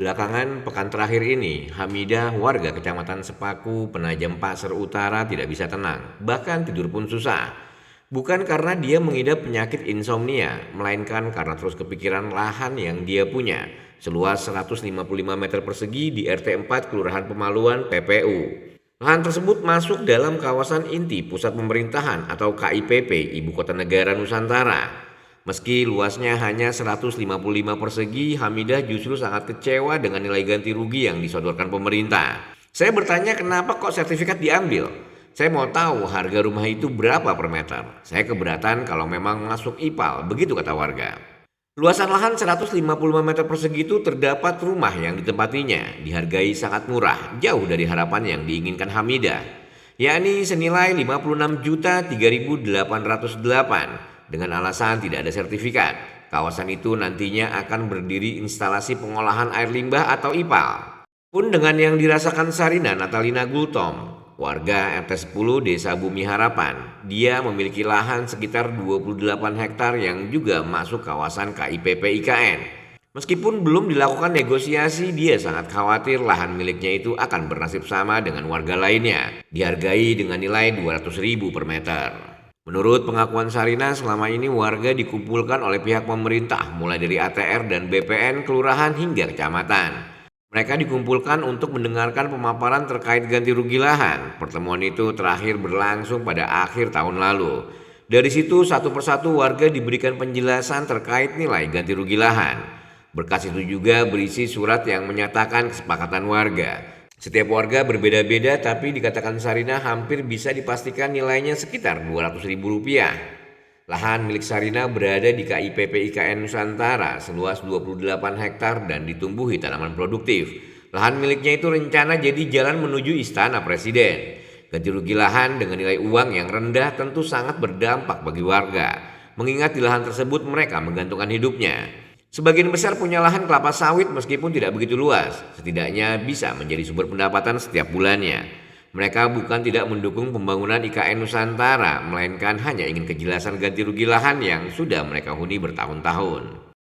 Belakangan pekan terakhir ini, Hamidah, warga Kecamatan Sepaku, Penajam Pasir Utara tidak bisa tenang, bahkan tidur pun susah. Bukan karena dia mengidap penyakit insomnia, melainkan karena terus kepikiran lahan yang dia punya, seluas 155 meter persegi di RT 4 Kelurahan Pemaluan, PPU. Lahan tersebut masuk dalam kawasan inti Pusat Pemerintahan atau KIPP, Ibu Kota Negara Nusantara. Meski luasnya hanya 155 persegi, Hamidah justru sangat kecewa dengan nilai ganti rugi yang disodorkan pemerintah. Saya bertanya kenapa kok sertifikat diambil? Saya mau tahu harga rumah itu berapa per meter. Saya keberatan kalau memang masuk IPAL, begitu kata warga. Luasan lahan 155 meter persegi itu terdapat rumah yang ditempatinya, dihargai sangat murah, jauh dari harapan yang diinginkan Hamidah, yakni senilai 56.003.808 dengan alasan tidak ada sertifikat. Kawasan itu nantinya akan berdiri instalasi pengolahan air limbah atau IPAL. Pun dengan yang dirasakan Sarina Natalina Gultom, warga RT 10 Desa Bumi Harapan. Dia memiliki lahan sekitar 28 hektar yang juga masuk kawasan KIPP IKN. Meskipun belum dilakukan negosiasi, dia sangat khawatir lahan miliknya itu akan bernasib sama dengan warga lainnya. Dihargai dengan nilai 200.000 per meter. Menurut pengakuan Sarina, selama ini warga dikumpulkan oleh pihak pemerintah mulai dari ATR dan BPN, kelurahan hingga kecamatan. Mereka dikumpulkan untuk mendengarkan pemaparan terkait ganti rugi lahan. Pertemuan itu terakhir berlangsung pada akhir tahun lalu. Dari situ satu persatu warga diberikan penjelasan terkait nilai ganti rugi lahan. Berkas itu juga berisi surat yang menyatakan kesepakatan warga. Setiap warga berbeda-beda, tapi dikatakan Sarina hampir bisa dipastikan nilainya sekitar Rp200.000. Lahan milik Sarina berada di KIPP IKN Nusantara seluas 28 hektar dan ditumbuhi tanaman produktif. Lahan miliknya itu rencana jadi jalan menuju Istana Presiden. Ganti rugi lahan dengan nilai uang yang rendah tentu sangat berdampak bagi warga, mengingat di lahan tersebut mereka menggantungkan hidupnya. Sebagian besar punya lahan kelapa sawit meskipun tidak begitu luas, setidaknya bisa menjadi sumber pendapatan setiap bulannya. Mereka bukan tidak mendukung pembangunan IKN Nusantara, melainkan hanya ingin kejelasan ganti rugi lahan yang sudah mereka huni bertahun-tahun.